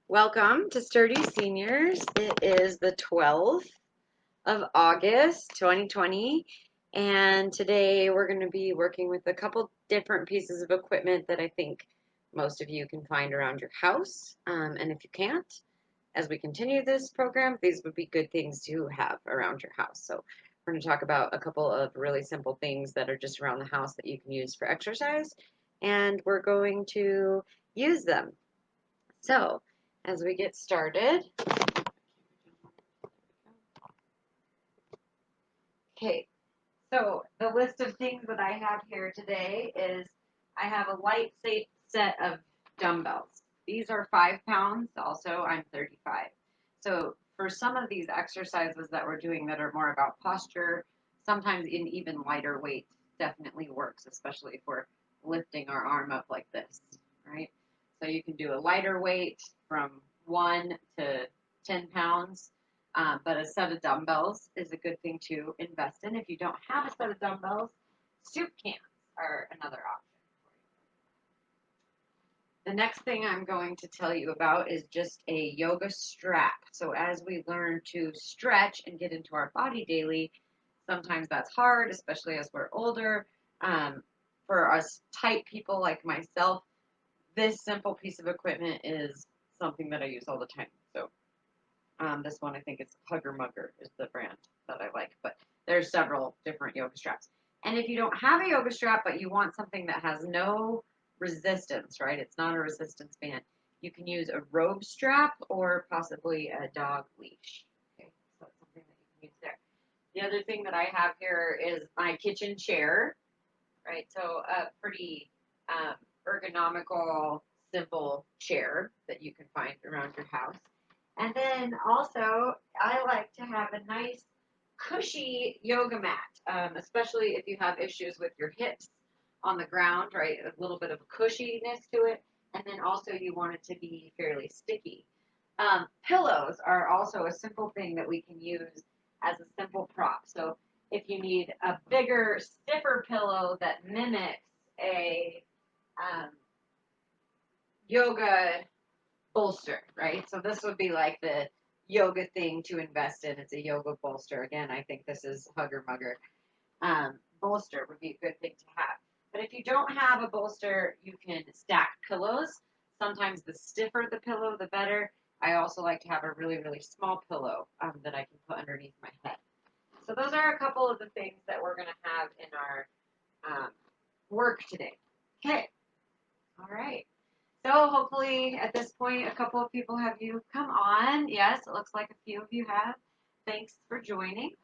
Welcome to Sturdy Seniors. It is the 12th of August, 2020, and today we're going to be working with a couple different pieces of equipment that I think most of you can find around your house. And if you can't, as we continue this program, these would be good things to have around your house. So we're going to talk about a couple of really simple things that are just around the house that you can use for exercise, and we're going to use them. So, as we get started, okay, so the list of things that I have here today is I have a light safe set of dumbbells. These are 5 pounds. Also, I'm 35. So for some of these exercises that we're doing that are more about posture, sometimes in even lighter weight definitely works, especially if we're lifting our arm up like this, right? So you can do a lighter weight from 1 to 10 pounds. But a set of dumbbells is a good thing to invest in. If you don't have a set of dumbbells, soup cans are another option for you. The next thing I'm going to tell you about is just a yoga strap. So as we learn to stretch and get into our body daily, sometimes that's hard, especially as we're older. For us tight people like myself, this simple piece of equipment is something that I use all the time. So this one, I think it's Hugger Mugger is the brand that I like, but there's several different yoga straps. And if you don't have a yoga strap, but you want something that has no resistance, right? It's not a resistance band. You can use a robe strap or possibly a dog leash. Okay, so that's something that you can use there. The other thing that I have here is my kitchen chair, right? So a pretty ergonomical, simple chair that you can find around your house. And then also, I like to have a nice, cushy yoga mat, especially if you have issues with your hips on the ground, right? A little bit of cushiness to it. And then also, you want it to be fairly sticky. Pillows are also a simple thing that we can use as a simple prop. So if you need a bigger, stiffer pillow that mimics a um, yoga bolster, right? So this would be like the yoga thing to invest in. It's a yoga bolster. Again, I think this is Hugger Mugger. Bolster would be a good thing to have. But if you don't have a bolster, you can stack pillows. Sometimes the stiffer the pillow, the better. I also like to have a really, really small pillow that I can put underneath my head. So those are a couple of the things that we're going to have in our work today. Okay. All right. So hopefully at this point, a couple of people have you come on. Yes, it looks like a few of you have. Thanks for joining.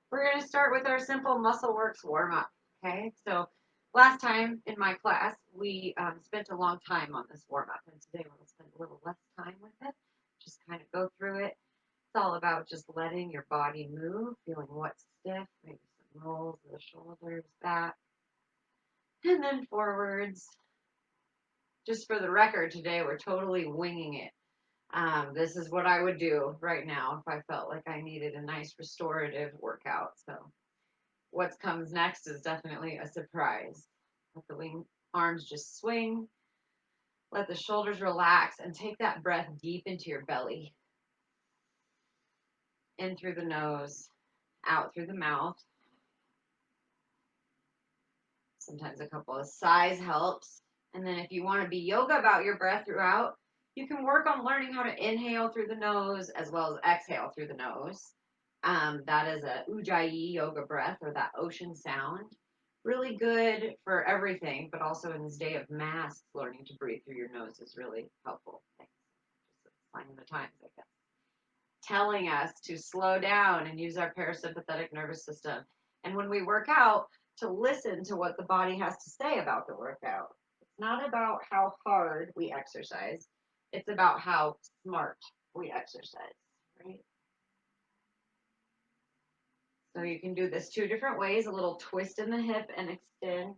We're going to start with our simple muscle works warm up. Okay. So last time in my class, we spent a long time on this warm up, and today we're going to spend a little less time with it. Just kind of go through it. It's all about just letting your body move, feeling what's stiff, maybe some rolls of the shoulders, back, and then forwards. Just for the record, today we're totally winging it. This is what I would do right now if I felt like I needed a nice restorative workout. So what comes next is definitely a surprise. Let the arms just swing. Let the shoulders relax and take that breath deep into your belly. In through the nose, out through the mouth. Sometimes a couple of sighs helps. And then if you want to be yoga about your breath throughout, you can work on learning how to inhale through the nose as well as exhale through the nose. That is a Ujjayi yoga breath, or that ocean sound. Really good for everything, but also in this day of masks, learning to breathe through your nose is really helpful. Thanks. Just a sign of the times, I guess. Telling us to slow down and use our parasympathetic nervous system. And when we work out, to listen to what the body has to say about the workout. It's not about how hard we exercise, it's about how smart we exercise, right? So you can do this 2 different ways, a little twist in the hip and extend.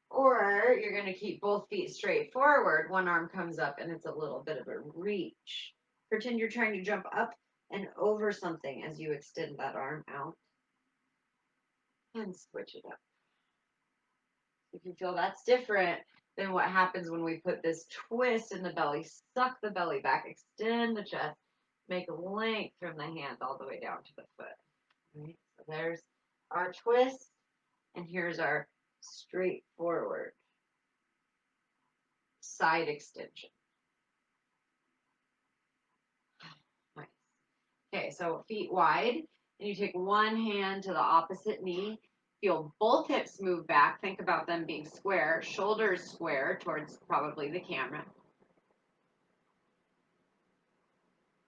Or you're going to keep both feet straight forward. One arm comes up and it's a little bit of a reach. Pretend you're trying to jump up and over something as you extend that arm out. And switch it up. If you feel that's different, Then what happens when we put this twist in the belly? Suck the belly back, extend the chest, make a length from the hand all the way down to the foot. Right? So there's our twist, and here's our straightforward side extension. Nice. Okay, so feet wide, and you take one hand to the opposite knee. Feel both hips move back. Think about them being square, shoulders square towards probably the camera.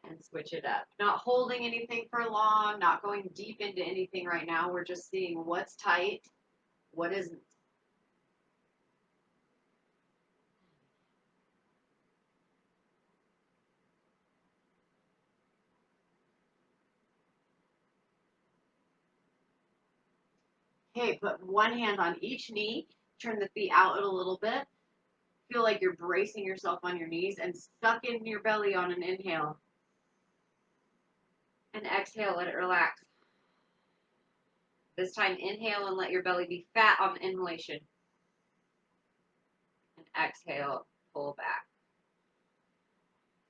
And switch it up. Not holding anything for long, not going deep into anything right now. We're just seeing what's tight, what isn't. Okay, put one hand on each knee, turn the feet out a little bit. Feel like you're bracing yourself on your knees and suck in your belly on an inhale. And exhale, let it relax. This time, inhale and let your belly be fat on the inhalation. And exhale, pull back.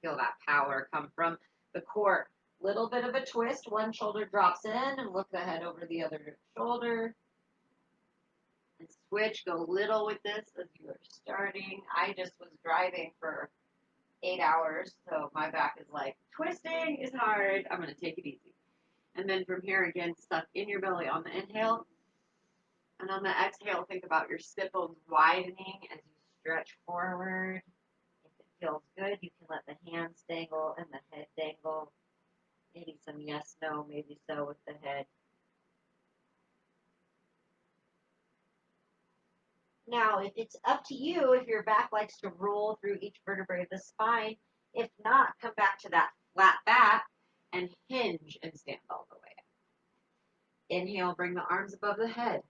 Feel that power come from the core. Little bit of a twist. One shoulder drops in and look the head over the other shoulder. And switch. Go little with this as you are starting. I just was driving for 8 hours, so my back is like, twisting is hard. I'm going to take it easy. And then from here, again, suck in your belly on the inhale. And on the exhale, think about your sit bones widening as you stretch forward. If it feels good, you can let the hands dangle and the head dangle. Maybe some yes, no, maybe so with the head. Now, if it's up to you, if your back likes to roll through each vertebrae of the spine, if not, come back to that flat back and hinge and stand all the way up. Inhale, bring the arms above the head.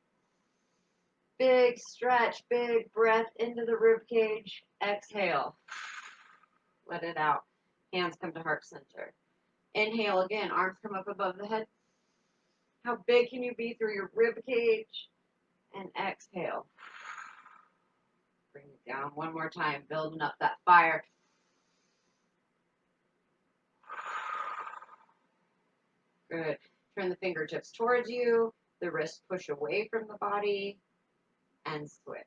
Big stretch, big breath into the rib cage. Exhale. Let it out. Hands come to heart center. Inhale again, arms come up above the head. How big can you be through your rib cage? And exhale. Bring it down one more time, building up that fire. Good. Turn the fingertips towards you. The wrists push away from the body. And switch.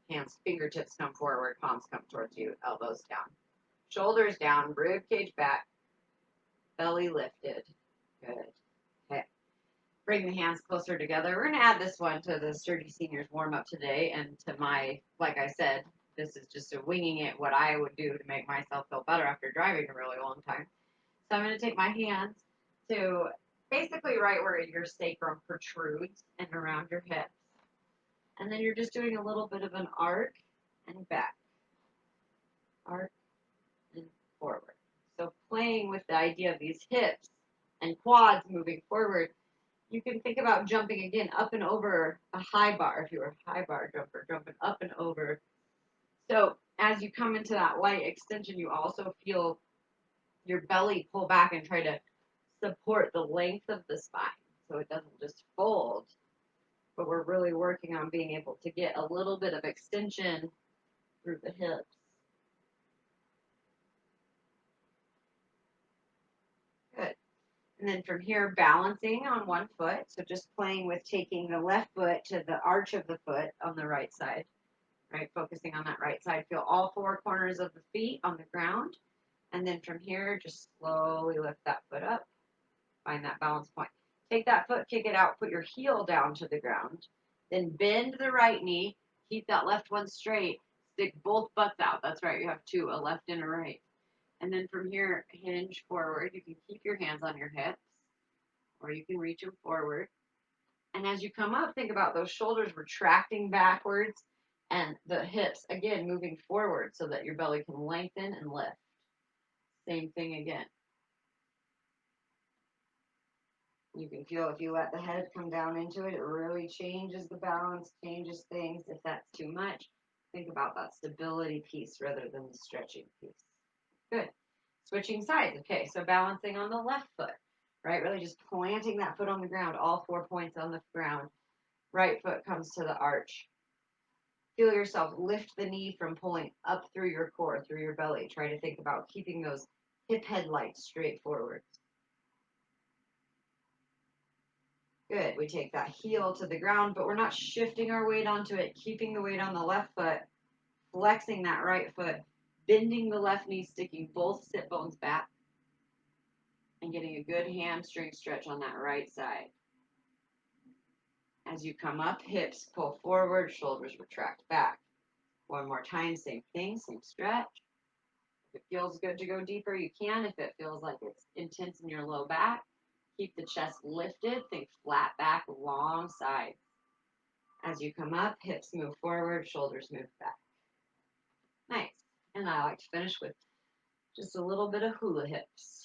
Hands, fingertips come forward, palms come towards you, elbows down. Shoulders down, rib cage back, belly lifted. Good. Okay. Bring the hands closer together. We're going to add this one to the Sturdy Seniors warm up today. And to my, like I said, this is just a winging it, what I would do to make myself feel better after driving a really long time. So I'm going to take my hands to basically right where your sacrum protrudes and around your hips. And then you're just doing a little bit of an arc and back. Arc and forward. So playing with the idea of these hips and quads moving forward, you can think about jumping again up and over a high bar if you were a high bar jumper, jumping up and over. So as you come into that light extension, you also feel your belly pull back and try to support the length of the spine so it doesn't just fold. But we're really working on being able to get a little bit of extension through the hips. Good. And then from here, balancing on one foot. So just playing with taking the left foot to the arch of the foot on the right side. Right, focusing on that right side. Feel all four corners of the feet on the ground. And then from here, just slowly lift that foot up. Find that balance point. Take that foot, kick it out, put your heel down to the ground. Then bend the right knee. Keep that left one straight. Stick both butts out. That's right, you have two, a left and a right. And then from here, hinge forward. You can keep your hands on your hips, or you can reach them forward. And as you come up, think about those shoulders retracting backwards and the hips, again, moving forward so that your belly can lengthen and lift. Same thing again. You can feel if you let the head come down into it, it really changes the balance, changes things. If that's too much, think about that stability piece rather than the stretching piece. Good. Switching sides. Okay, so balancing on the left foot. right? Really just planting that foot on the ground, all 4 points on the ground. Right foot comes to the arch. Feel yourself lift the knee from pulling up through your core, through your belly. Try to think about keeping those hip headlights straight forward. Good. We take that heel to the ground, but we're not shifting our weight onto it, keeping the weight on the left foot, flexing that right foot, bending the left knee, sticking both sit bones back, and getting a good hamstring stretch on that right side. As you come up, hips pull forward, shoulders retract back. One more time, same thing, same stretch. If it feels good to go deeper, you can. If it feels like it's intense in your low back, keep the chest lifted, think flat back, long sides. As you come up, hips move forward, shoulders move back. Nice. And I like to finish with just a little bit of hula hips,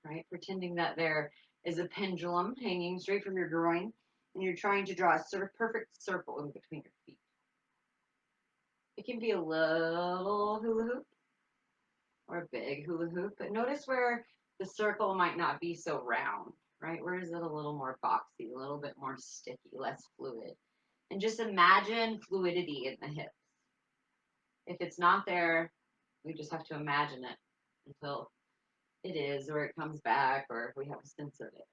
right? Pretending that there is a pendulum hanging straight from your groin, and you're trying to draw a perfect circle in between your feet. It can be a little hula hoop or a big hula hoop, but notice where the circle might not be so round, right? Where is it a little more boxy, a little bit more sticky, less fluid? And just imagine fluidity in the hips. If it's not there, we just have to imagine it until it is, or it comes back, or if we have a sense of it.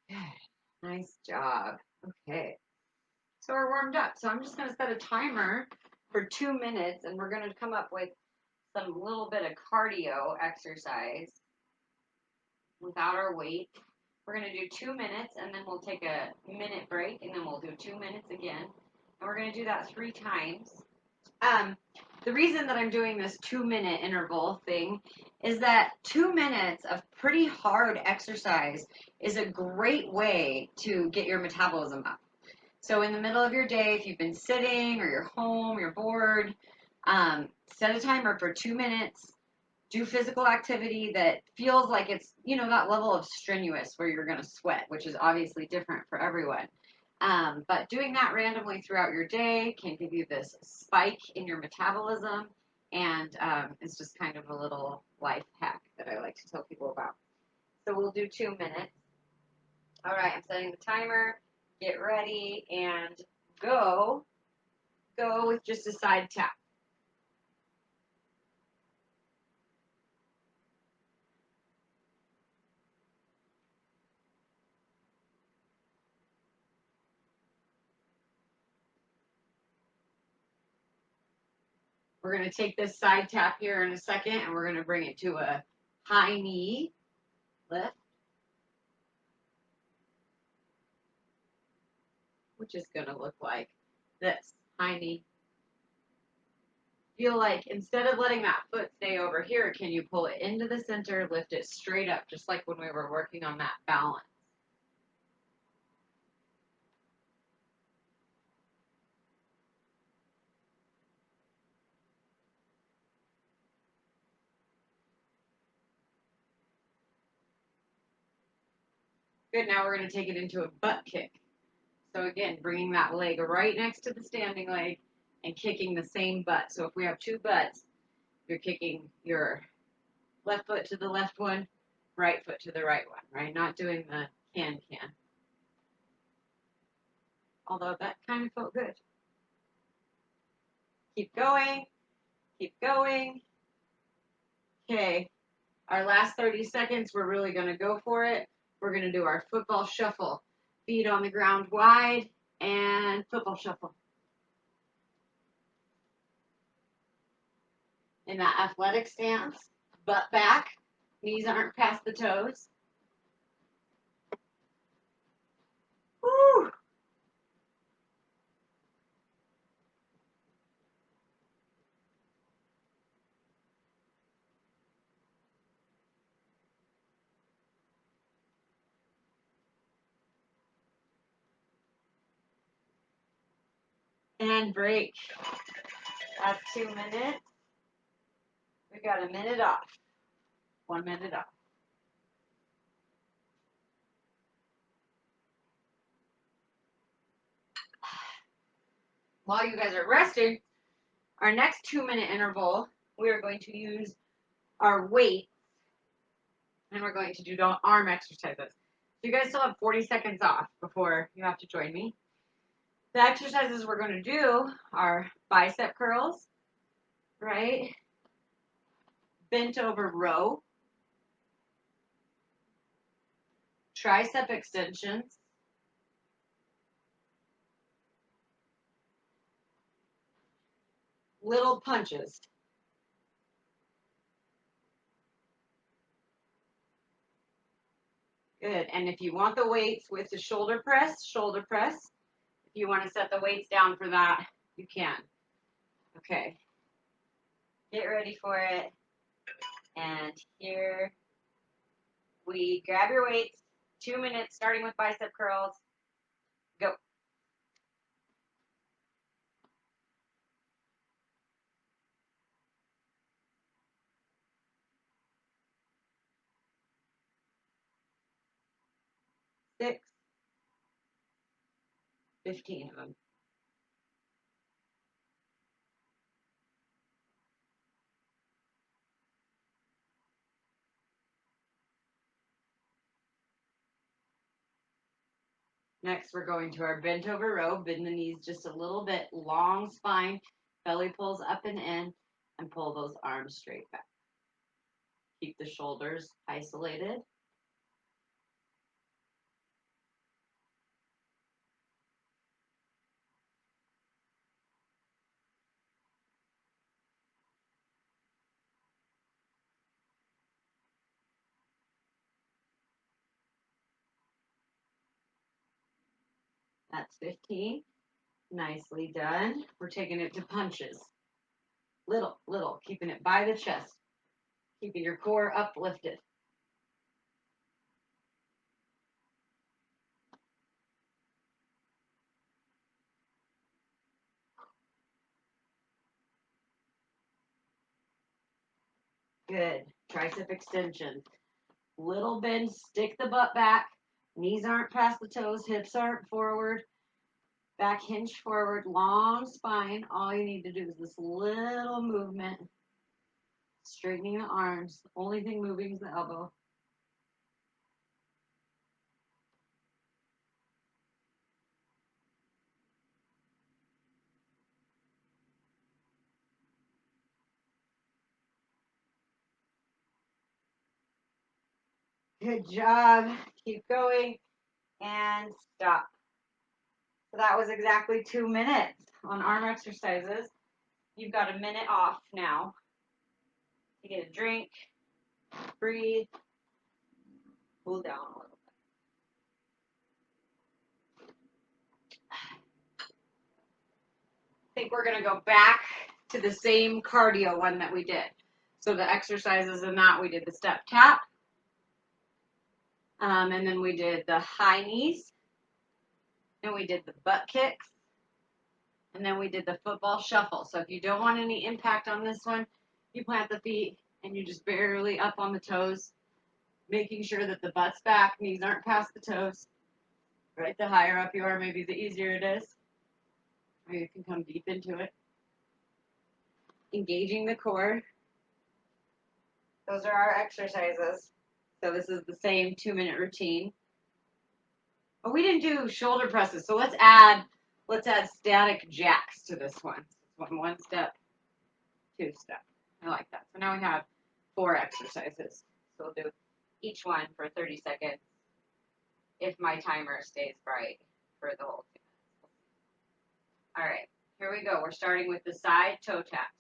Good. Nice job. Okay. So we're warmed up. So I'm just going to set a timer for 2 minutes, and we're going to come up with some little bit of cardio exercise without our weight. We're going to do 2 minutes, and then we'll take a minute break, and then we'll do 2 minutes again. And we're going to do that 3 times. The reason that I'm doing this 2-minute interval thing is that 2 minutes of pretty hard exercise is a great way to get your metabolism up. So in the middle of your day, if you've been sitting or you're home, you're bored, set a timer for 2 minutes. Do physical activity that feels like it's, that level of strenuous where you're going to sweat, which is obviously different for everyone. But doing that randomly throughout your day can give you this spike in your metabolism, and it's just kind of a little life hack that I like to tell people about. So we'll do 2 minutes. All right, I'm setting the timer. Get ready and go. Go with just a side tap. We're going to take this side tap here in a second, and we're going to bring it to a high knee lift, which is going to look like this, high knee. Feel like instead of letting that foot stay over here, can you pull it into the center, lift it straight up, just like when we were working on that balance. Good, now we're going to take it into a butt kick. So again, bringing that leg right next to the standing leg and kicking the same butt. So if we have 2 butts, you're kicking your left foot to the left one, right foot to the right one, right? Not doing the can-can. Although that kind of felt good. Keep going, keep going. Okay, our last 30 seconds, we're really going to go for it. We're going to do our football shuffle. Feet on the ground wide, and football shuffle. In that athletic stance, butt back, knees aren't past the toes. Woo! And break. That's 2 minutes. We got a minute off. 1 minute off. While you guys are resting, our next 2-minute interval, we are going to use our weight and we're going to do arm exercises. So you guys still have 40 seconds off before you have to join me. The exercises we're going to do are bicep curls, right? Bent over row, tricep extensions, little punches. Good. And if you want the weights with the shoulder press, shoulder press. If you want to set the weights down for that, you can. Okay. Get ready for it. And here we grab your weights. 2 minutes, starting with bicep curls. Go. 6, 15 of them. Next, we're going to our bent over row. Bend the knees just a little bit. Long spine. Belly pulls up and in. And pull those arms straight back. Keep the shoulders isolated. That's 15. Nicely done. We're taking it to punches. Little, little. Keeping it by the chest. Keeping your core uplifted. Good. Tricep extension. Little bend. Stick the butt back. Knees aren't past the toes. Hips aren't forward. Back hinge forward. Long spine. All you need to do is this little movement. Straightening the arms. The only thing moving is the elbow. Good job. Keep going and stop. So that was exactly 2 minutes on arm exercises. You've got a minute off now to get a drink, breathe, cool down a little bit. I think we're going to go back to the same cardio one that we did. So the exercises in that, we did the step tap, and then we did the high knees, and we did the butt kicks, and then we did the football shuffle. So if you don't want any impact on this one, you plant the feet and you just barely up on the toes, making sure that the butt's back, knees aren't past the toes. Right, the higher up you are, maybe the easier it is. Or you can come deep into it. Engaging the core. Those are our exercises. So this is the same 2-minute routine. But we didn't do shoulder presses, so let's add static jacks to this one. One step, 2 step. I like that. So now we have 4 exercises. So we'll do each one for 30 seconds if my timer stays bright for the whole 2 minutes. All right, here we go. We're starting with the side toe taps.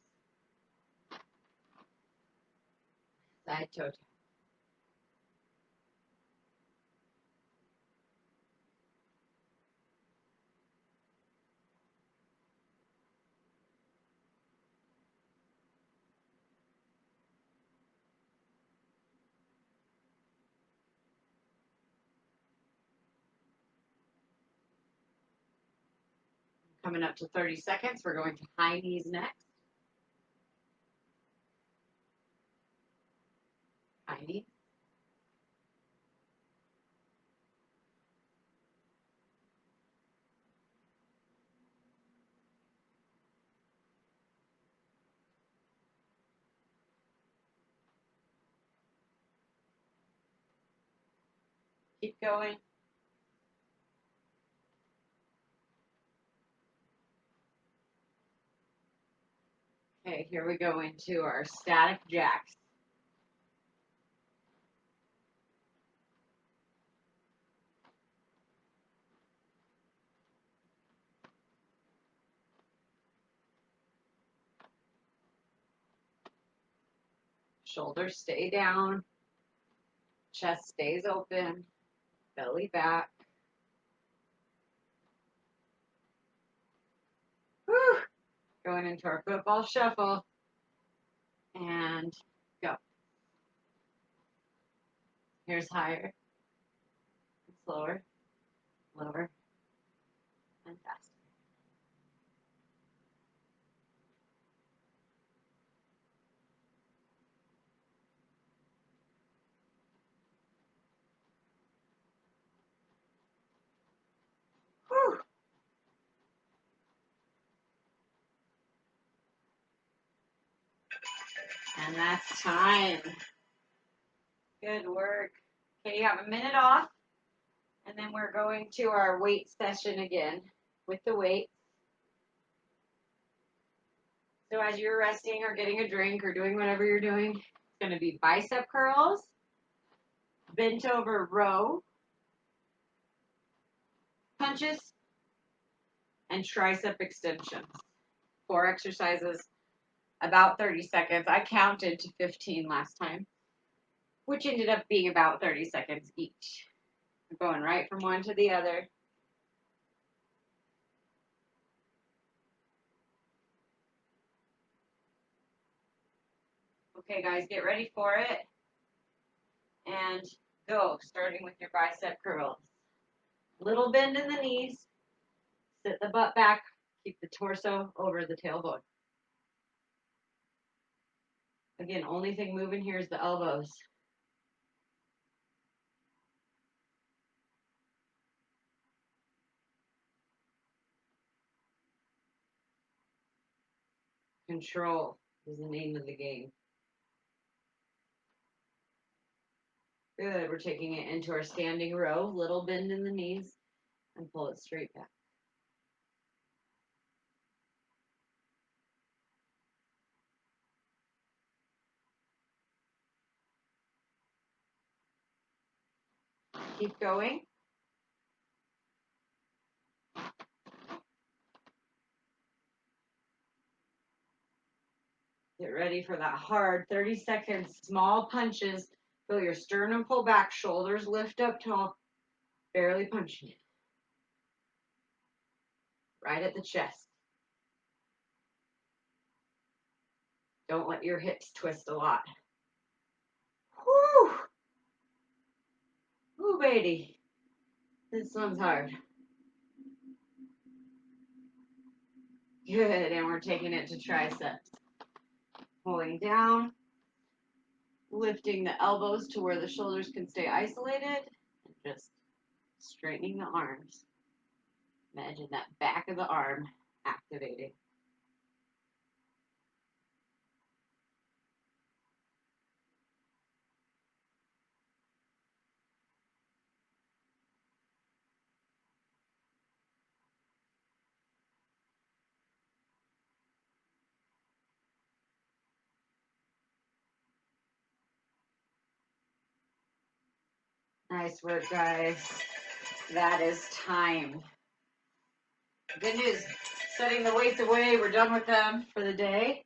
Side toe tap. Coming up to 30 seconds, we're going to high knees next. High knees. Keep going. Okay, here we go into our static jacks. Shoulders stay down, chest stays open, belly back. Whew. Going into our football shuffle. And go. Here's higher, slower, lower, and faster. Whew. And that's time. Good work. Okay, you have a minute off, and then we're going to our weight session again with the weight. So as you're resting or getting a drink or doing whatever you're doing, it's going to be bicep curls, bent over row, punches, and tricep extensions. 4 exercises, about 30 seconds. I counted to 15 last time, which ended up being about 30 seconds each. We're going right from one to the other. Okay, guys, get ready for it. And go, starting with your bicep curls. Little bend in the knees. Sit the butt back. Keep the torso over the tailbone. Again, only thing moving here is the elbows. Control is the name of the game. Good. We're taking it into our standing row. Little bend in the knees and pull it straight back. Keep going. Get ready for that hard 30 seconds. Small punches. Feel your sternum pull back. Shoulders lift up tall. Barely punching it. Right at the chest. Don't let your hips twist a lot. Whew. Ooh, baby. This one's hard. Good. And we're taking it to triceps. Pulling down. Lifting the elbows to where the shoulders can stay isolated. And just straightening the arms. Imagine that back of the arm activating. Nice work, guys. That is time. Good news. Setting the weights away. We're done with them for the day.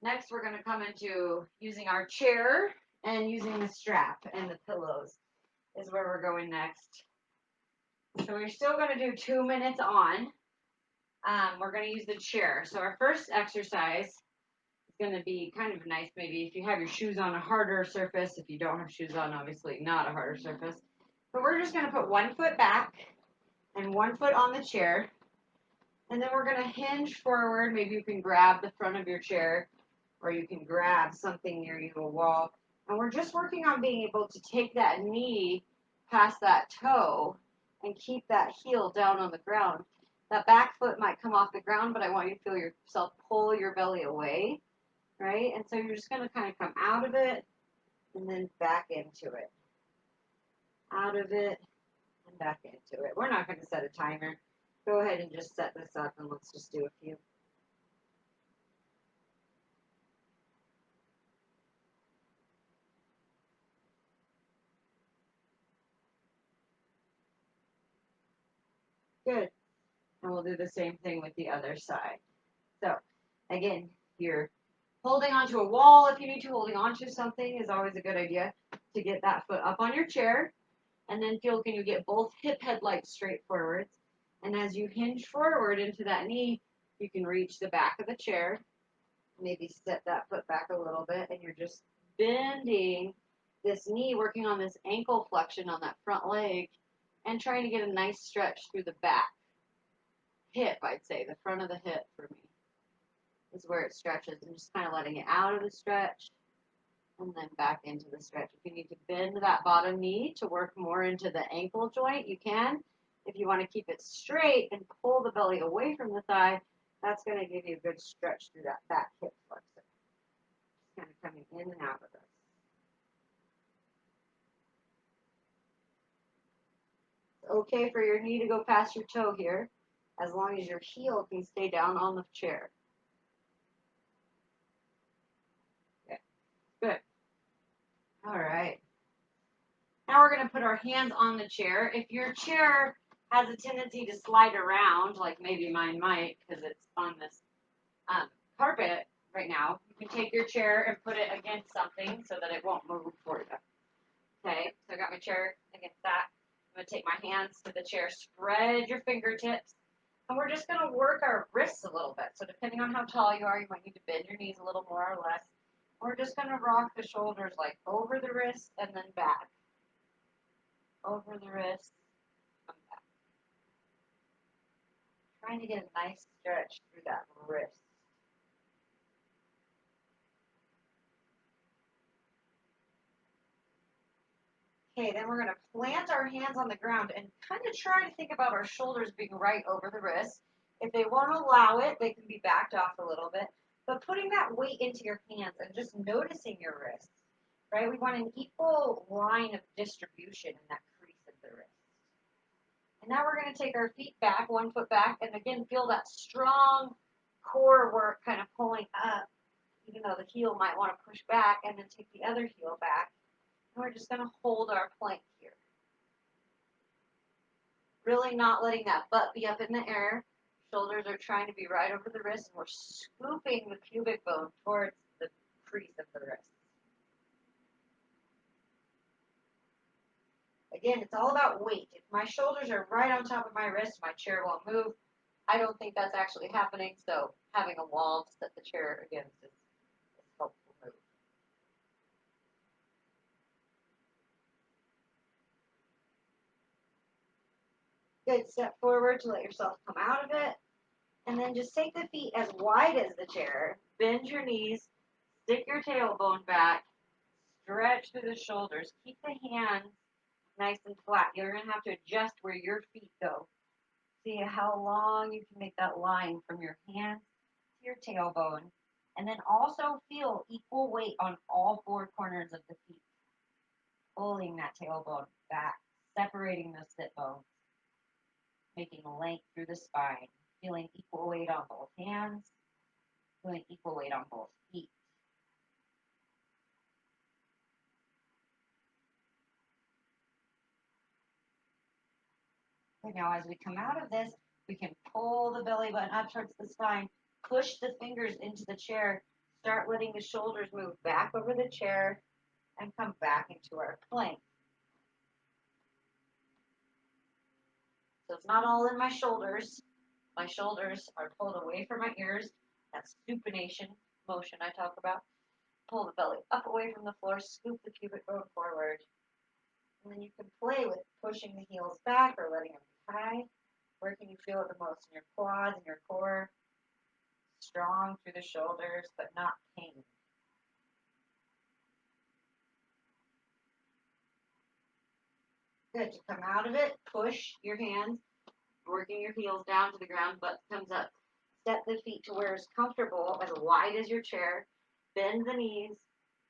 Next, we're going to come into using our chair and using the strap and the pillows is where we're going next. So we're still going to do 2 minutes on. We're going to use the chair. So our first exercise is going to be kind of nice, maybe if you have your shoes on, a harder surface. If you don't have shoes on, obviously not a harder surface. But we're just going to put 1 foot back and 1 foot on the chair. And then we're going to hinge forward. Maybe you can grab the front of your chair or you can grab something near you, a wall. And we're just working on being able to take that knee past that toe and keep that heel down on the ground. That back foot might come off the ground, but I want you to feel yourself pull your belly away, right? And so you're just going to kind of come out of it and then back into it. Out of it and back into it. We're not going to set a timer. Go ahead and just set this up and let's just do a few. Good. And we'll do the same thing with the other side. So again, you're holding onto a wall if you need to. Holding onto something is always a good idea to get that foot up on your chair. And then feel, can you get both hip headlights straight forwards? And as you hinge forward into that knee, you can reach the back of the chair. Maybe set that foot back a little bit, and you're just bending this knee, working on this ankle flexion on that front leg, and trying to get a nice stretch through the back hip, I'd say. The front of the hip for me is where it stretches, and just kind of letting it out of the stretch and then back into the stretch. If you need to bend that bottom knee to work more into the ankle joint, you can. If you want to keep it straight and pull the belly away from the thigh, that's going to give you a good stretch through that back hip flexor. Just kind of coming in and out of this. It's okay for your knee to go past your toe here, as long as your heel can stay down on the chair. Okay, good. All right. Now we're going to put our hands on the chair. If your chair has a tendency to slide around, like maybe mine might because it's on this carpet right now, you can take your chair and put it against something so that it won't move for you. Okay, so I got my chair against that. I'm going to take my hands to the chair, spread your fingertips, and we're just going to work our wrists a little bit. So depending on how tall you are, you might need to bend your knees a little more or less. We're just going to rock the shoulders like over the wrist and then back. Over the wrist, come back. Trying to get a nice stretch through that wrist. Okay, then we're going to plant our hands on the ground and kind of try to think about our shoulders being right over the wrist. If they won't allow it, they can be backed off a little bit. But putting that weight into your hands and just noticing your wrists, right? We want an equal line of distribution in that crease of the wrist. And now we're going to take our feet back, 1 foot back, and again, feel that strong core work kind of pulling up, even though the heel might want to push back, and then take the other heel back. And we're just going to hold our plank here. Really not letting that butt be up in the air. Shoulders are trying to be right over the wrist, and we're scooping the pubic bone towards the crease of the wrist. Again, it's all about weight. If my shoulders are right on top of my wrist, my chair won't move. I don't think that's actually happening, so having a wall to set the chair against is a helpful move. Good, step forward to let yourself come out of it, and then just take the feet as wide as the chair, bend your knees, stick your tailbone back, stretch through the shoulders, keep the hands nice and flat. You're going to have to adjust where your feet go. See how long you can make that line from your hands to your tailbone. And then also feel equal weight on all 4 corners of the feet. Pulling that tailbone back, separating those sit bones, making length through the spine. Feeling equal weight on both hands, feeling equal weight on both feet. Okay, now as we come out of this, we can pull the belly button up towards the spine, push the fingers into the chair, start letting the shoulders move back over the chair, and come back into our plank. So it's not all in my shoulders. My shoulders are pulled away from my ears. That's supination motion I talk about. Pull the belly up away from the floor, scoop the pubic bone forward. And then you can play with pushing the heels back or letting them be high. Where can you feel it the most? In your quads and your core. Strong through the shoulders, but not pain. Good. To come out of it, push your hands, working your heels down to the ground, butt comes up. Set the feet to where it's comfortable, as wide as your chair. Bend the knees,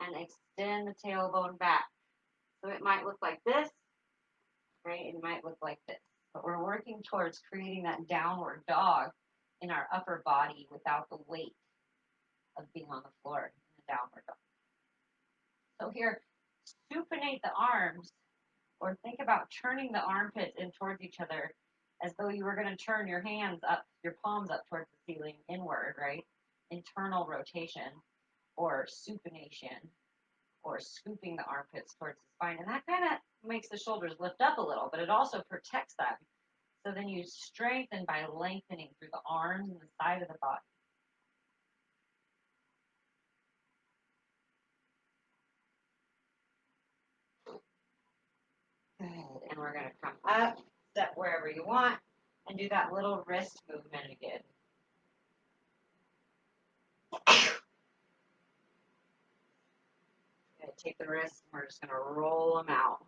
and extend the tailbone back. So it might look like this, right? It might look like this. But we're working towards creating that downward dog in our upper body without the weight of being on the floor in the downward dog. So here, supinate the arms, or think about turning the armpits in towards each other as though you were going to turn your hands up, your palms up towards the ceiling inward, right? Internal rotation or supination or scooping the armpits towards the spine. And that kind of makes the shoulders lift up a little, but it also protects them. So then you strengthen by lengthening through the arms and the side of the body. Good. And we're going to come up, step wherever you want, and do that little wrist movement again. Going to take the wrists and we're just going to roll them out.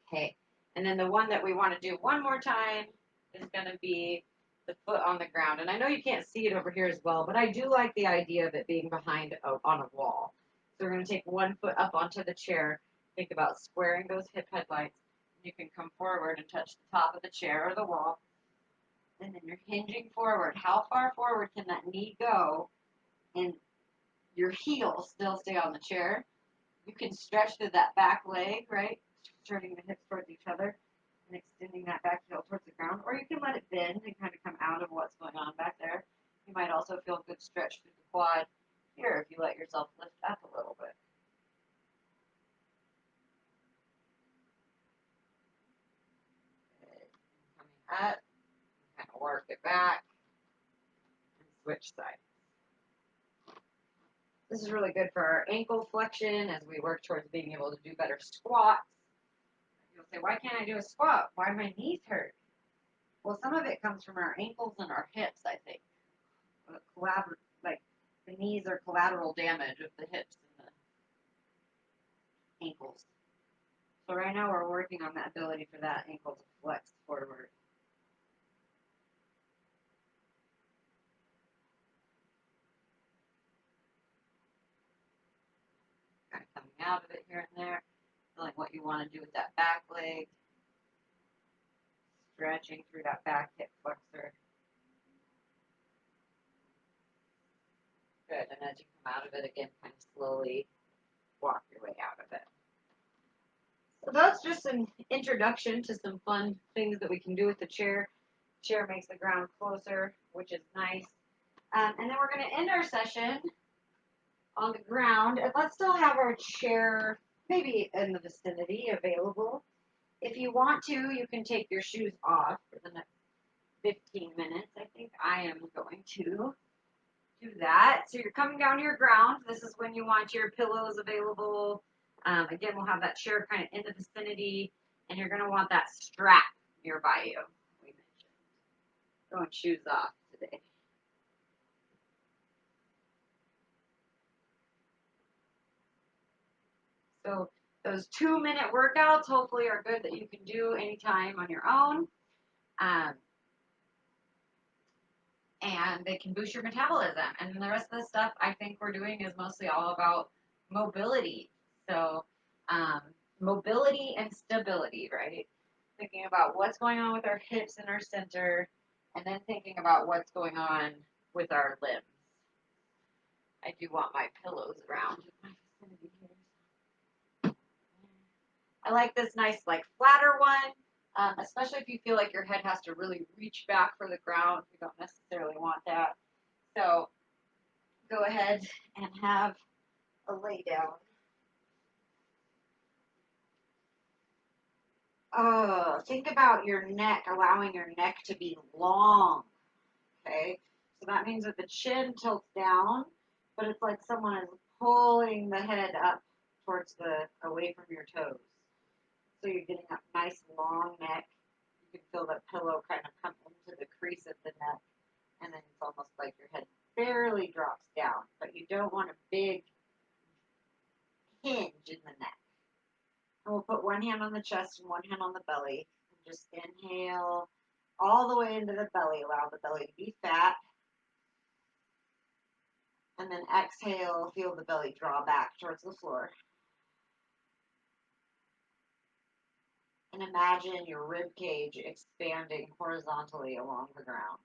Okay. And then the one that we want to do one more time is going to be the foot on the ground. And I know you can't see it over here as well, but I do like the idea of it being behind on a wall. So we're going to take one foot up onto the chair. Think about squaring those hip headlights. You can come forward and touch the top of the chair or the wall. And then you're hinging forward. How far forward can that knee go? And your heel still stay on the chair. You can stretch through that back leg, right? Turning the hips towards each other and extending that back heel towards the ground. Or you can let it bend and kind of come out of what's going on back there. You might also feel a good stretch through the quad here if you let yourself lift up a little bit. Good. Coming up, kind of work it back and switch sides. This is really good for our ankle flexion as we work towards being able to do better squats. You'll say, why can't I do a squat? Why do my knees hurt? Well, some of it comes from our ankles and our hips, I think. Like the knees are collateral damage of the hips and the ankles. So right now we're working on that ability for that ankle to flex forward. Kind of coming out of it here and there. Feeling what you want to do with that back leg. Stretching through that back hip flexor. Good. And as you come out of it again, kind of slowly walk your way out of it. So that's just an introduction to some fun things that we can do with the chair. Chair makes the ground closer, which is nice. And then we're going to end our session on the ground. And let's still have our chair maybe in the vicinity available. If you want to, you can take your shoes off for the next 15 minutes. I think I am going to do that. So you're coming down to your ground. This is when you want your pillows available. Again, we'll have that chair kind of in the vicinity, and you're going to want that strap nearby you. We mentioned going shoes off today. So those 2-minute workouts hopefully are good that you can do anytime on your own. And they can boost your metabolism. And the rest of the stuff I think we're doing is mostly all about mobility. So mobility and stability, right? Thinking about what's going on with our hips and our center, and then thinking about what's going on with our limbs. I do want my pillows around my vicinity here. I like this nice, like, flatter one, especially if you feel like your head has to really reach back for the ground. You don't necessarily want that. So go ahead and have a lay down. Think about your neck, allowing your neck to be long. Okay, so that means that the chin tilts down, but it's like someone is pulling the head up towards away from your toes. So you're getting a nice long neck. You can feel that pillow kind of come into the crease of the neck, and then it's almost like your head barely drops down, but you don't want a big hinge in the neck. And we'll put one hand on the chest and one hand on the belly. And just inhale all the way into the belly. Allow the belly to be fat. And then exhale, feel the belly draw back towards the floor. And imagine your rib cage expanding horizontally along the ground.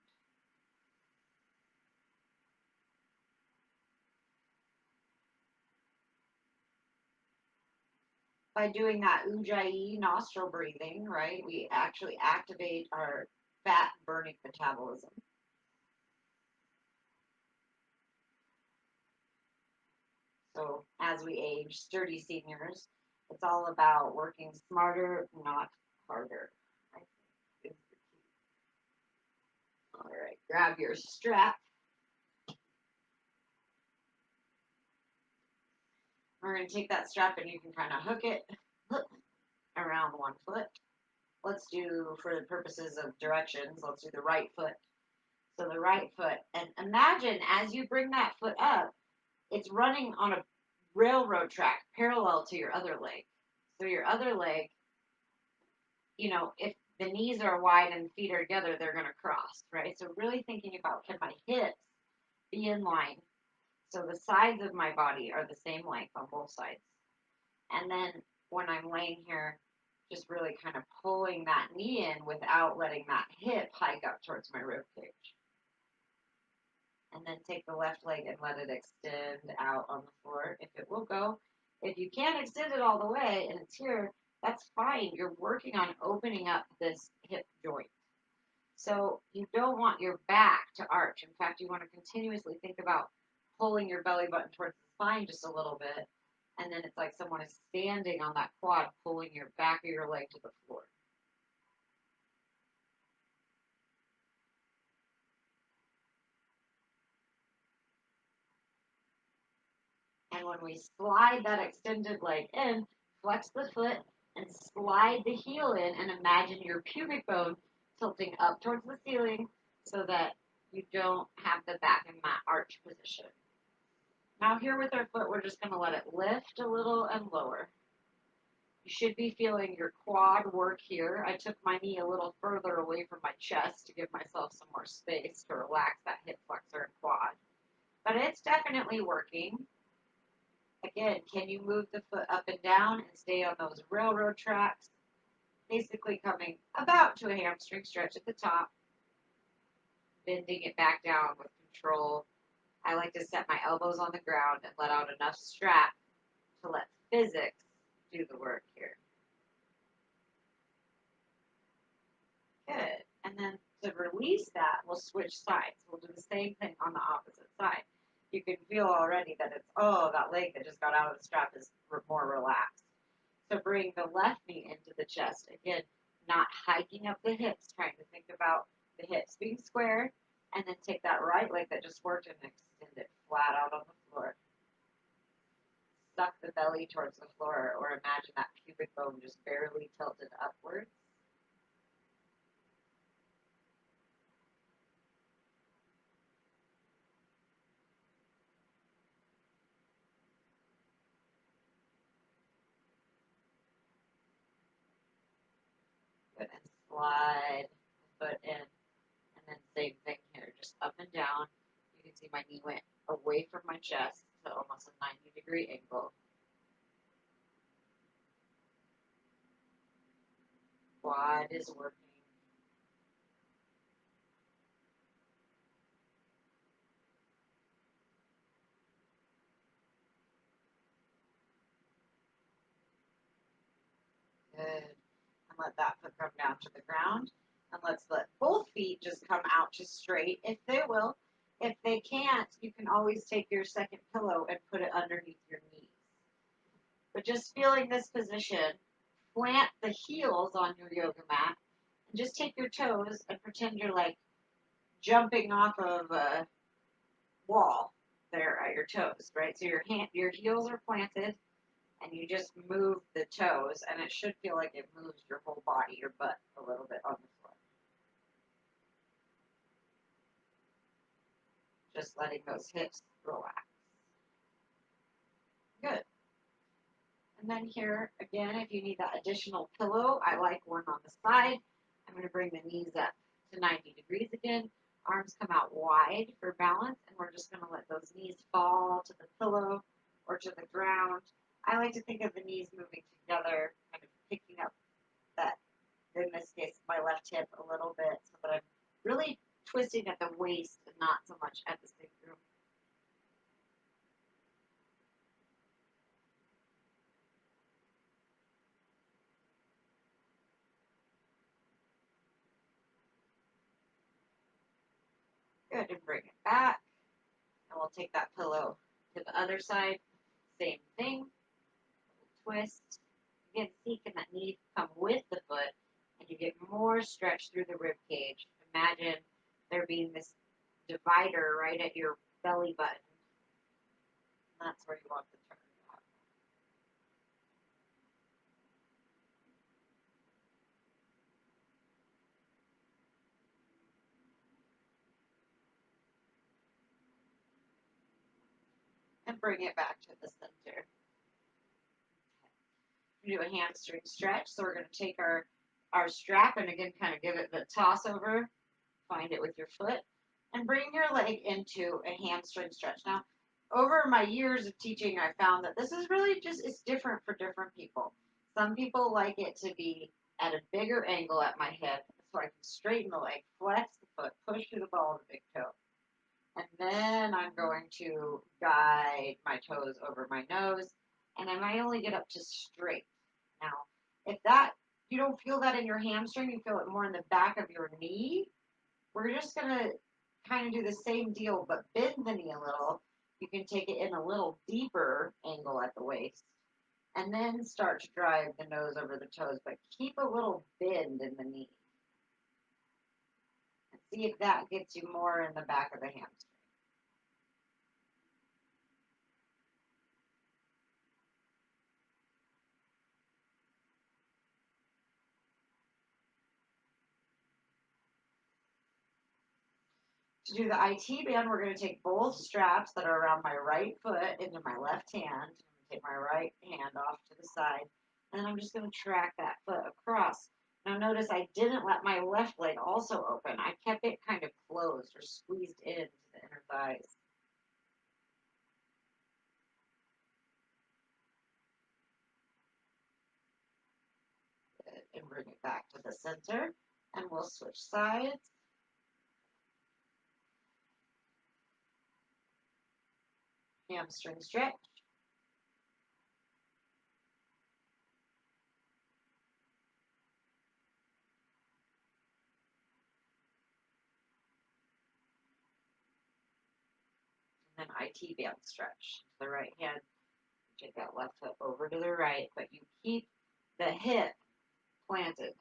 By doing that ujjayi nostril breathing, right, we actually activate our fat burning metabolism. So as we age, sturdy seniors, it's all about working smarter, not harder. I think is the key. All right, grab your strap. We're going to take that strap and you can kind of hook it around one foot. Let's do, for the purposes of directions, let's do the right foot. So the right foot, and imagine as you bring that foot up, it's running on a railroad track parallel to your other leg. So your other leg, if the knees are wide and feet are together, they're going to cross, right? So really thinking about, can my hips be in line? So the sides of my body are the same length on both sides. And then when I'm laying here, just really kind of pulling that knee in without letting that hip hike up towards my rib cage. And then take the left leg and let it extend out on the floor if it will go. If you can't extend it all the way and it's here, that's fine. You're working on opening up this hip joint. So you don't want your back to arch. In fact, you want to continuously think about pulling your belly button towards the spine just a little bit. And then it's like someone is standing on that quad, pulling your back of your leg to the floor. And when we slide that extended leg in, flex the foot and slide the heel in, and imagine your pubic bone tilting up towards the ceiling so that you don't have the back in that arch position. Now here with our foot, we're just going to let it lift a little and lower. You should be feeling your quad work here. I took my knee a little further away from my chest to give myself some more space to relax that hip flexor and quad. But it's definitely working. Again, can you move the foot up and down and stay on those railroad tracks? Basically coming about to a hamstring stretch at the top, bending it back down with control. I like to set my elbows on the ground and let out enough strap to let physics do the work here. Good. And then to release that, we'll switch sides. We'll do the same thing on the opposite side. You can feel already that it's, that leg that just got out of the strap is more relaxed. So bring the left knee into the chest. Again, not hiking up the hips, trying to think about the hips being square, and then take that right leg that just worked and extend it flat out on the floor. Suck the belly towards the floor, or imagine that pubic bone just barely tilted upwards. Good, and slide the foot in. And then same thing here, just up and down. You can see my knee went away from my chest to almost a 90-degree angle. Quad is working. Good. And let that foot come down to the ground. And let's let both feet just come out to straight if they will. If they can't, you can always take your second pillow and put it underneath your knees. But just feeling this position, plant the heels on your yoga mat and just take your toes and pretend you're like jumping off of a wall there at your toes, right? So your heels are planted and you just move the toes and it should feel like it moves your whole body, your butt a little bit on the floor. Just letting those hips relax. Good. And then here, again, if you need that additional pillow, I like one on the side. I'm going to bring the knees up to 90 degrees again. Arms come out wide for balance, and we're just going to let those knees fall to the pillow or to the ground. I like to think of the knees moving together, kind of picking up that, in this case, my left hip a little bit so that I'm really twisting at the waist and not so much at the sacrum. Good, and bring it back. And we'll take that pillow to the other side. Same thing. Twist. Again, see, can that knee come with the foot? And you get more stretch through the rib cage. Imagine there being this divider right at your belly button. That's where you want the turn to happen. And bring it back to the center. Do a hamstring stretch. So we're going to take our strap and again kind of give it the toss over. Find it with your foot and bring your leg into a hamstring stretch. Now, over my years of teaching, I found that this is really just, it's different for different people. Some people like it to be at a bigger angle at my hip so I can straighten the leg, flex the foot, push through the ball of the big toe. And then I'm going to guide my toes over my nose, and I might only get up to straight. Now, if that you don't feel that in your hamstring, you feel it more in the back of your knee, we're just going to kind of do the same deal, but bend the knee a little. You can take it in a little deeper angle at the waist, and then start to drive the nose over the toes, but keep a little bend in the knee. And see if that gets you more in the back of the hamstring. To do the IT band, we're going to take both straps that are around my right foot into my left hand. I'm going to take my right hand off to the side, and then I'm just going to track that foot across. Now notice I didn't let my left leg also open. I kept it kind of closed or squeezed into the inner thighs. Good. And bring it back to the center, and we'll switch sides. Hamstring stretch. And then IT band stretch. The right hand, take that left foot over to the right, but you keep the hip planted.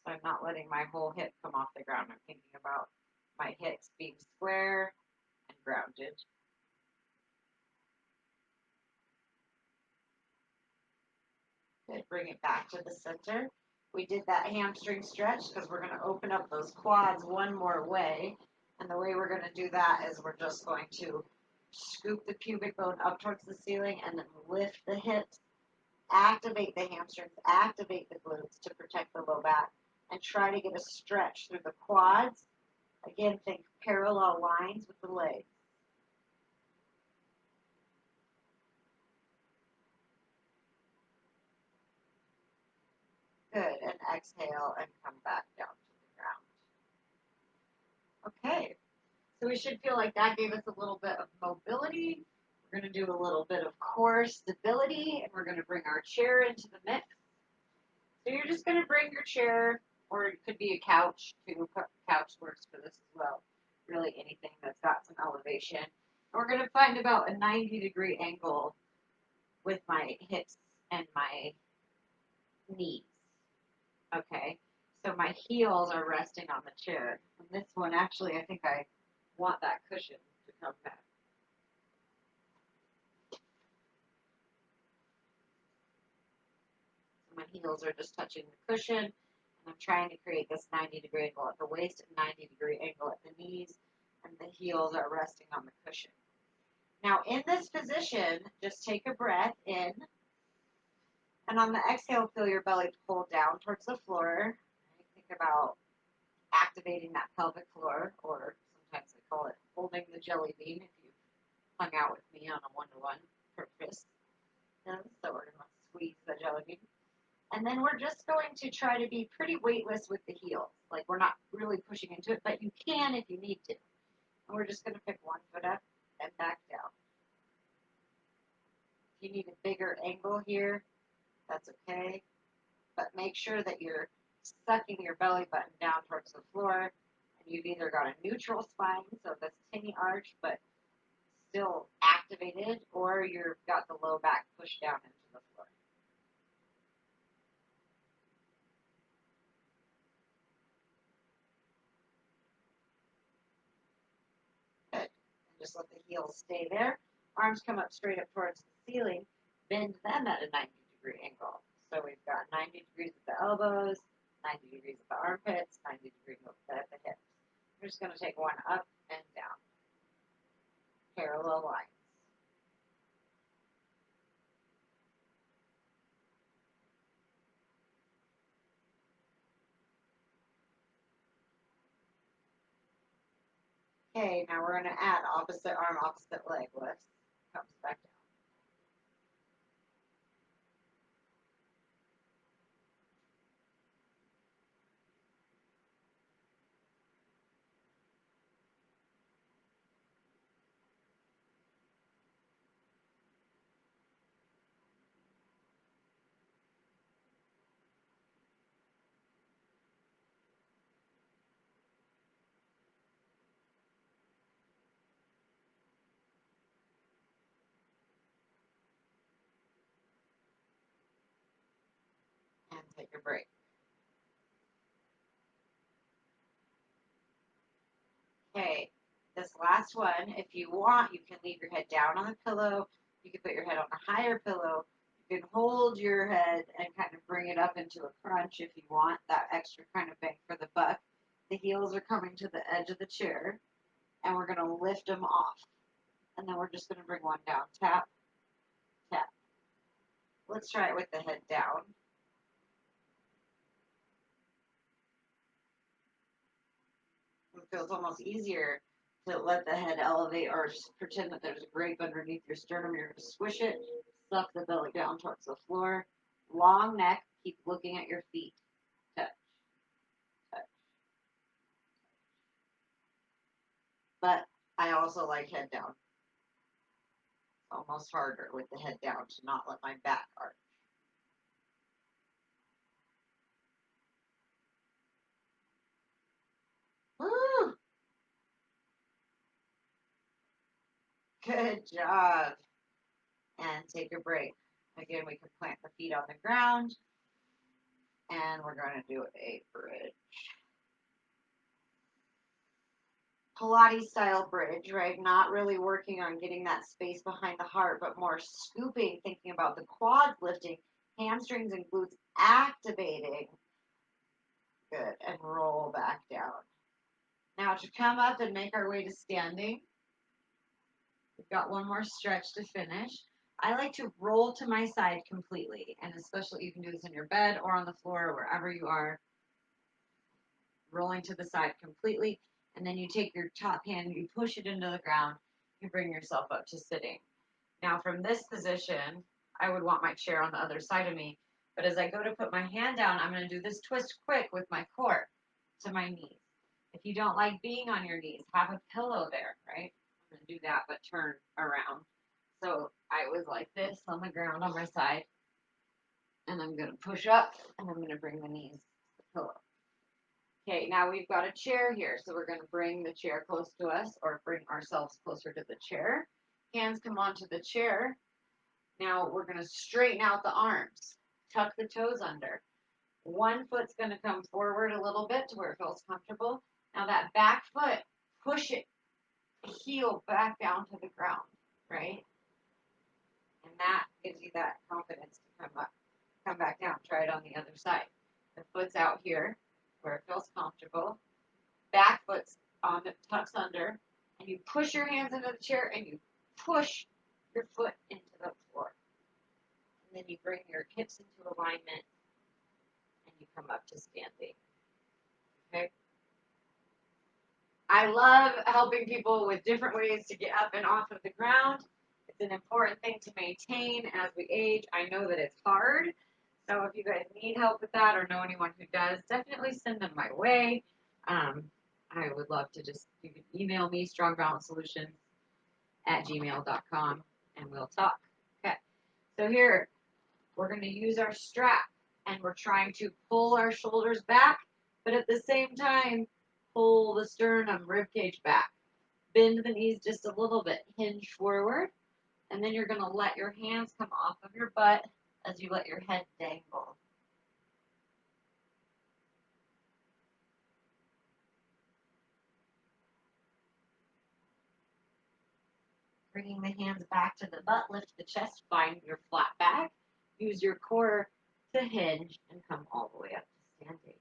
So I'm not letting my whole hip come off the ground. I'm thinking about my hips being square and grounded. Good. Bring it back to the center. We did that hamstring stretch because we're going to open up those quads one more way. And the way we're going to do that is we're just going to scoop the pubic bone up towards the ceiling and then lift the hips, activate the hamstrings, activate the glutes to protect the low back, and try to get a stretch through the quads. Again, think parallel lines with the legs. Good. And exhale and come back down to the ground. Okay. So we should feel like that gave us a little bit of mobility. We're going to do a little bit of core stability, and we're going to bring our chair into the mix. So you're just going to bring your chair, or it could be a couch too. Couch works for this as well. Really anything that's got some elevation. And we're going to find about a 90-degree angle with my hips and my knees. Okay, so my heels are resting on the chair. And this one, actually, I think I want that cushion to come back. So my heels are just touching the cushion, and I'm trying to create this 90-degree angle at the waist and 90-degree angle at the knees, and the heels are resting on the cushion. Now, in this position, just take a breath in, and on the exhale, feel your belly pull down towards the floor. Think about activating that pelvic floor, or sometimes the Call it holding the jelly bean if you've hung out with me on a one-to-one purpose. And so we're going to squeeze the jelly bean. And then we're just going to try to be pretty weightless with the heels. Like we're not really pushing into it, but you can if you need to. And we're just going to pick one foot up and back down. If you need a bigger angle here, that's okay. But make sure that you're sucking your belly button down towards the floor. And you've either got a neutral spine, so this tinny arch, but still activated, or you've got the low back pushed down into the floor. Good. And just let the heels stay there. Arms come up straight up towards the ceiling. Bend them at a 90-degree angle. So we've got 90 degrees at the elbows, 90 degrees at the armpits, 90 degrees at the hips. We're just going to take one up and down. Parallel lines. Okay, now we're going to add opposite arm, opposite leg lifts. Comes back down. And take a break. Okay, this last one, if you want, you can leave your head down on the pillow. You can put your head on a higher pillow. You can hold your head and kind of bring it up into a crunch if you want that extra kind of bang for the buck. The heels are coming to the edge of the chair, and we're going to lift them off. And then we're just going to bring one down. Tap, tap. Let's try it with the head down. It feels almost easier to let the head elevate or pretend that there's a grape underneath your sternum. You're going to squish it, suck the belly down towards the floor. Long neck, keep looking at your feet. Touch, touch. But I also like head down. Almost harder with the head down to not let my back arch. Woo! Good job. And take a break. Again, we can plant the feet on the ground. And we're going to do a bridge. Pilates style bridge, right? Not really working on getting that space behind the heart, but more scooping, thinking about the quads lifting, hamstrings and glutes activating. Good. And roll back down. Now to come up and make our way to standing. We've got one more stretch to finish. I like to roll to my side completely, and especially you can do this in your bed or on the floor or wherever you are. Rolling to the side completely, and then you take your top hand, you push it into the ground, you bring yourself up to sitting. Now from this position, I would want my chair on the other side of me, but as I go to put my hand down, I'm going to do this twist quick with my core to my knees. If you don't like being on your knees, have a pillow there, right? I'm going to do that, but turn around. So I was like this on the ground on my side, and I'm going to push up, and I'm going to bring the knees to the pillow. Okay, now we've got a chair here, so we're going to bring the chair close to us or bring ourselves closer to the chair. Hands come onto the chair. Now we're going to straighten out the arms. Tuck the toes under. One foot's going to come forward a little bit to where it feels comfortable. Now that back foot, push it, heel back down to the ground, right? And that gives you that confidence to come up, come back down. Try it on the other side. The foot's out here where it feels comfortable. Back foot's on the tucks under, and you push your hands into the chair and you push your foot into the floor. And then you bring your hips into alignment and you come up to standing. Okay? I love helping people with different ways to get up and off of the ground. It's an important thing to maintain as we age. I know that it's hard. So if you guys need help with that or know anyone who does, definitely send them my way. Um, I would love to you can email me, strongbalancesolutions@gmail.com, and we'll talk. Okay. So here, we're going to use our strap, and we're trying to pull our shoulders back, but at the same time, pull the sternum, rib cage back. Bend the knees just a little bit, hinge forward, and then you're going to let your hands come off of your butt as you let your head dangle. Bringing the hands back to the butt, lift the chest, find your flat back. Use your core to hinge and come all the way up to standing.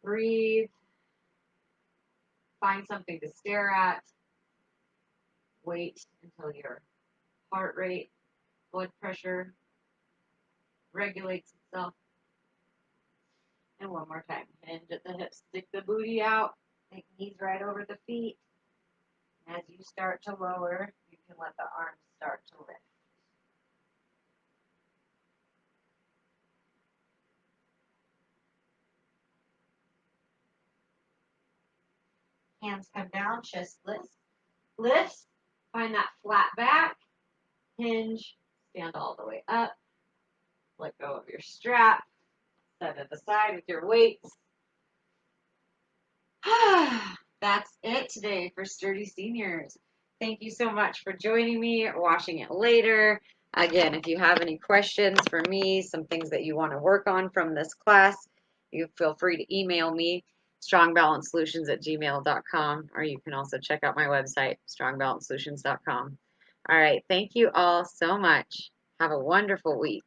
Breathe. Find something to stare at. Wait until your heart rate, blood pressure regulates itself. And one more time. Hinge at the hips. Stick the booty out. Take knees right over the feet. As you start to lower, you can let the arms start to lift. Hands come down, chest lifts. Find that flat back. Hinge. Stand all the way up. Let go of your strap. Set it aside with your weights. That's it today for Sturdy Seniors. Thank you so much for joining me, watching it later. Again, if you have any questions for me, some things that you want to work on from this class, you feel free to email me, strongbalancesolutions@gmail.com, or you can also check out my website, strongbalancesolutions.com. All right, thank you all so much. Have a wonderful week.